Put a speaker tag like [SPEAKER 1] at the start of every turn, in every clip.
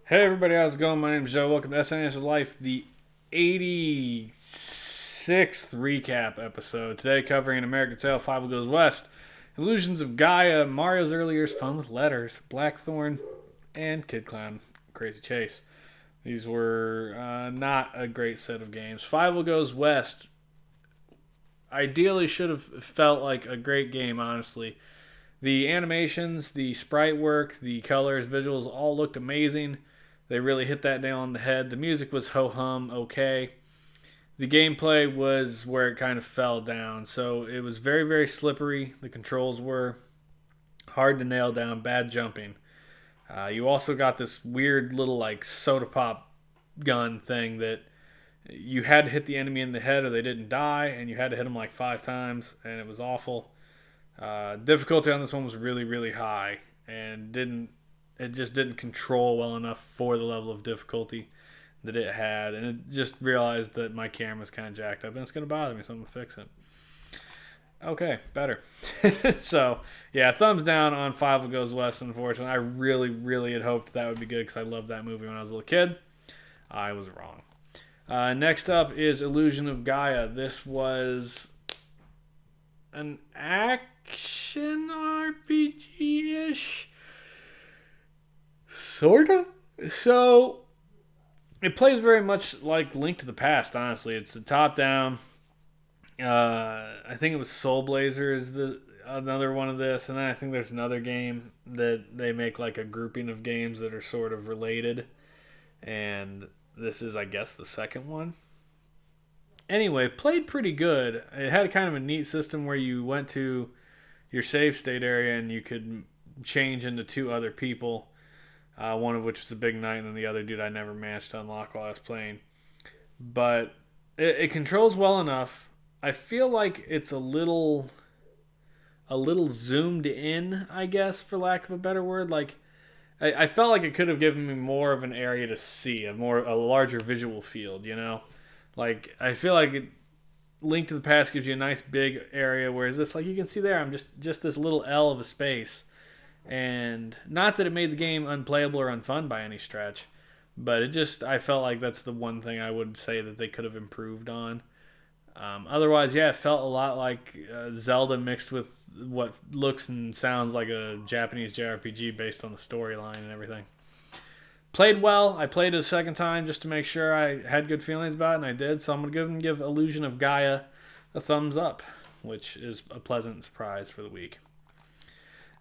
[SPEAKER 1] Hey everybody, how's it going? My name's Joe. Welcome to SNES Life, the 86th recap episode. Today covering American Tail, Fievel Goes West, Illusions of Gaia, Mario's Early Years, Fun with Letters, Blackthorne and Kid Klown, Crazy Chase. These were not a great set of games. Fievel Goes West ideally should have felt like a great game, honestly. The animations, the sprite work, the colors, visuals all looked amazing. They really hit that nail on the head. The music was ho hum, okay. The gameplay was where it kind of fell down. So it was very, very slippery. The controls were hard to nail down, bad jumping. You also got this weird little like soda pop gun thing that you had to hit the enemy in the head or they didn't die, and you had to hit them like 5 times, and it was awful. Difficulty on this one was really, really high, and it just didn't control well enough for the level of difficulty that it had, and it just realized that my camera's kind of jacked up, and it's gonna bother me, so I'm gonna fix it. Okay, better. So yeah, thumbs down on Fievel Goes West. Unfortunately, I really, really had hoped that would be good because I loved that movie when I was a little kid. I was wrong. Next up is Illusion of Gaia. This was an action RPG-ish, sorta. So it plays very much like Link to the Past. Honestly, it's a top-down. I think it was Soul Blazer is the another one of this, and then I think there's another game that they make like a grouping of games that are sort of related, and this is, I guess, the second one. Anyway, played pretty good. It had kind of a neat system where you went to your save state area and you could change into two other people. One of which was a big knight, and then the other dude I never managed to unlock while I was playing. But it controls well enough. I feel like it's a little zoomed in, I guess, for lack of a better word. Like I felt like it could have given me more of an area to see, a larger visual field. Like I feel like Link to the Past gives you a nice big area, whereas this, like you can see there, I'm just this little L of a space, and not that it made the game unplayable or unfun by any stretch, but I felt like that's the one thing I would say that they could have improved on. Otherwise, yeah, it felt a lot like Zelda mixed with what looks and sounds like a Japanese JRPG based on the storyline and everything. Played well. I played it a second time just to make sure I had good feelings about it, and I did. So I'm going to give Illusion of Gaia a thumbs up, which is a pleasant surprise for the week.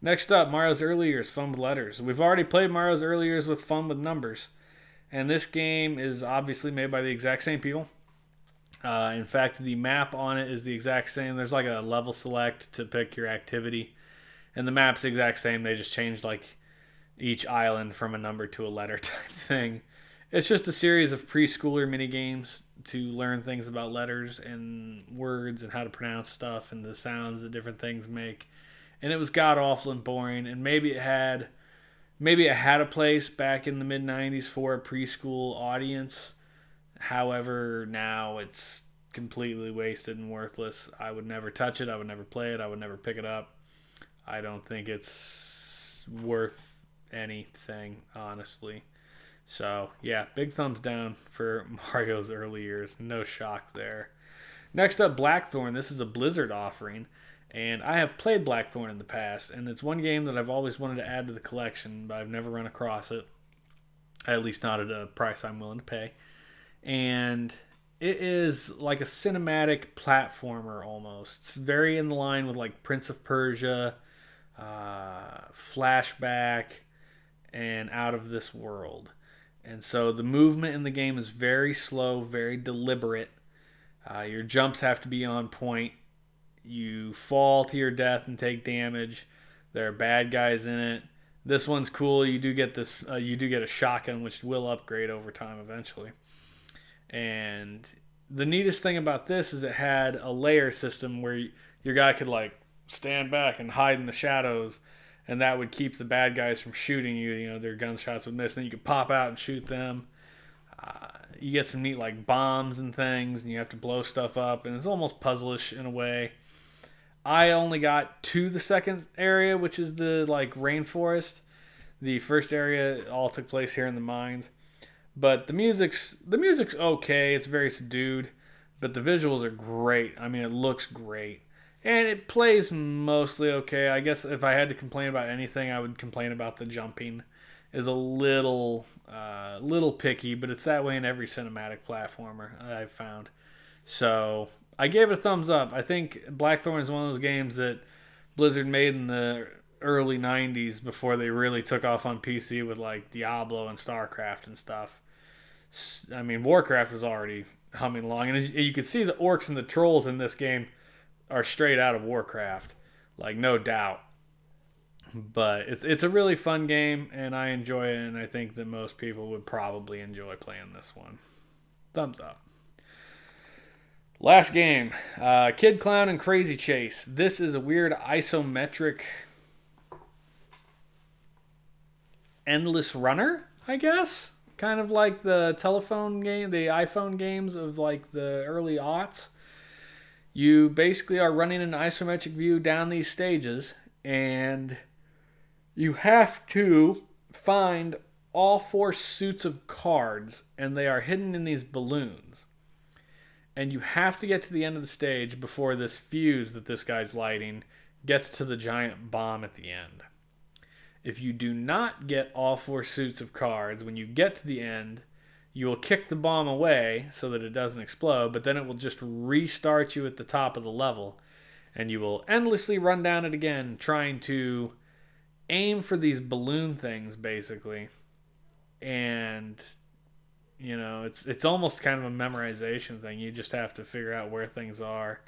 [SPEAKER 1] Next up, Mario's Early Years, Fun with Letters. We've already played Mario's Early Years with Fun with Numbers, and this game is obviously made by the exact same people. In fact, the map on it is the exact same. There's like a level select to pick your activity, and the map's the exact same. They just changed like each island from a number to a letter type thing. It's just a series of preschooler mini games to learn things about letters and words and how to pronounce stuff and the sounds that different things make. And it was god awful and boring. And maybe it had a place back in the mid '90s for a preschool audience. However, now it's completely wasted and worthless. I would never touch it. I would never play it. I would never pick it up. I don't think it's worth anything, honestly. So, yeah, big thumbs down for Mario's Early Years. No shock there. Next up, Blackthorne. This is a Blizzard offering, and I have played Blackthorne in the past, and it's one game that I've always wanted to add to the collection, but I've never run across it, at least not at a price I'm willing to pay. And it is like a cinematic platformer almost. It's very in the line with like Prince of Persia, Flashback, and Out of This World. And so the movement in the game is very slow, very deliberate. Your jumps have to be on point. You fall to your death and take damage. There are bad guys in it. This one's cool. You do get this. You do get a shotgun, which will upgrade over time eventually. And the neatest thing about this is it had a layer system where your guy could like stand back and hide in the shadows, and that would keep the bad guys from shooting you. Their gunshots would miss. Then you could pop out and shoot them. You get some neat like bombs and things, and you have to blow stuff up, and it's almost puzzle-ish in a way. I only got to the second area, which is the like rainforest. The first area all took place here in the mines, but the music's okay. It's very subdued, but the visuals are great. I mean, it looks great, and it plays mostly okay. I guess if I had to complain about anything, I would complain about the jumping. Is a little picky, but it's that way in every cinematic platformer I've found. So I gave it a thumbs up. I think Blackthorn is one of those games that Blizzard made in the early 90s before they really took off on PC with like Diablo and StarCraft and stuff. I mean, Warcraft was already humming along, and you can see the orcs and the trolls in this game are straight out of Warcraft, like no doubt. But it's a really fun game, and I enjoy it, and I think that most people would probably enjoy playing this one. Thumbs up. Last game, Kid Klown and Crazy Chase. This is a weird isometric endless runner, I guess. Kind of like the telephone game, the iPhone games of like the early aughts. You basically are running an isometric view down these stages, and you have to find all 4 suits of cards, and they are hidden in these balloons. And you have to get to the end of the stage before this fuse that this guy's lighting gets to the giant bomb at the end. If you do not get all 4 suits of cards, when you get to the end, you will kick the bomb away so that it doesn't explode, but then it will just restart you at the top of the level. And you will endlessly run down it again, trying to aim for these balloon things, basically. And it's almost kind of a memorization thing. You just have to figure out where things are.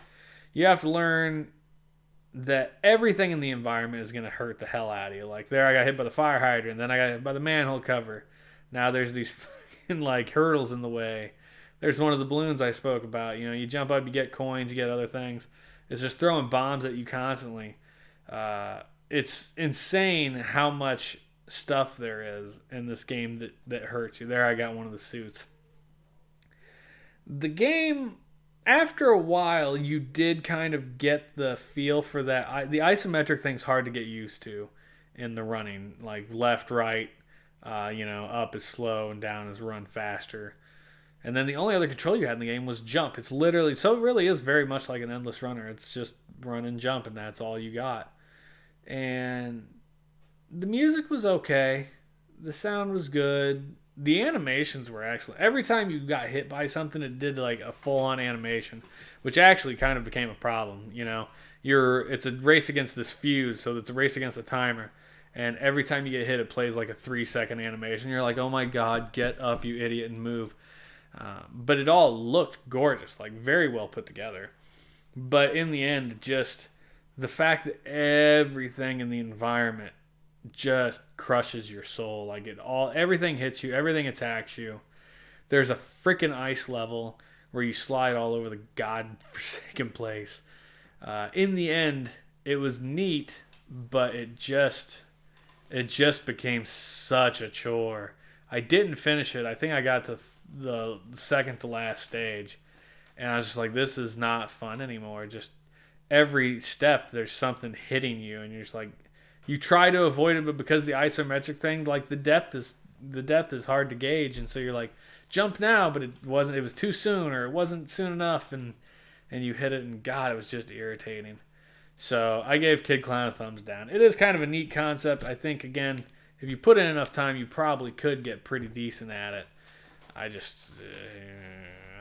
[SPEAKER 1] You have to learn that everything in the environment is going to hurt the hell out of you. Like there, I got hit by the fire hydrant, then I got hit by the manhole cover. Now there's these fucking like hurdles in the way. There's one of the balloons I spoke about. You jump up, you get coins, you get other things. It's just throwing bombs at you constantly. It's insane how much stuff there is in this game that hurts you. There, I got one of the suits. The game, after a while, you did kind of get the feel for that. The isometric thing's hard to get used to in the running. Like left, right, up is slow and down is run faster. And then the only other control you had in the game was jump. It's literally, so it really is very much like an endless runner. It's just run and jump, and that's all you got. And the music was okay. The sound was good. The animations were excellent. Every time you got hit by something, it did like a full-on animation, which actually kind of became a problem. It's a race against this fuse, so it's a race against a timer. And every time you get hit, it plays like a 3-second animation. You're like, oh my god, get up, you idiot, and move. But it all looked gorgeous, like very well put together. But in the end, just the fact that everything in the environment just crushes your soul. Like everything hits you, everything attacks you. There's a freaking ice level where you slide all over the godforsaken place. In the end, it was neat, but it just became such a chore. I didn't finish it. I think I got to the second to last stage, and I was just like, this is not fun anymore. Just every step there's something hitting you, and you're just like, you try to avoid it, but because the isometric thing, like the depth is hard to gauge, and so you're like, jump now, but it was too soon, or it wasn't soon enough, and you hit it, and god, it was just irritating. So I gave Kid Klown a thumbs down. It is kind of a neat concept. I think, again, if you put in enough time, you probably could get pretty decent at it. I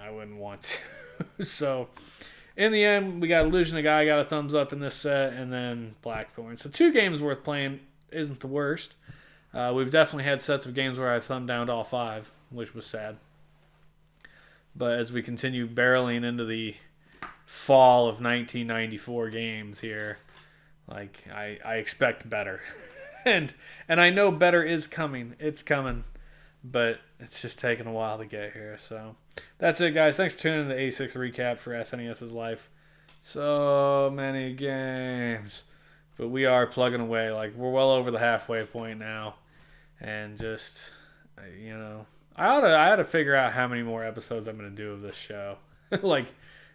[SPEAKER 1] wouldn't want to. So in the end, we got Illusion of Gaia got a thumbs up in this set, and then Blackthorn. So 2 games worth playing isn't the worst. We've definitely had sets of games where I've thumbed down to all 5, which was sad. But as we continue barreling into the fall of 1994 games here, like I expect better. and I know better is coming. It's coming. But it's just taking a while to get here. So that's it, guys. Thanks for tuning in to the 86 recap for SNES's life. So many games. But we are plugging away. Like, we're well over the halfway point now. And just, I ought to figure out how many more episodes I'm going to do of this show. Like,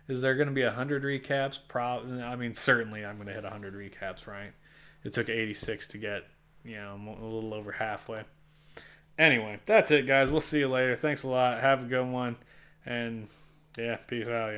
[SPEAKER 1] is there going to be 100 recaps? Certainly I'm going to hit 100 recaps, right? It took 86 to get I'm a little over halfway. Anyway, that's it, guys. We'll see you later. Thanks a lot. Have a good one. And, yeah, peace out,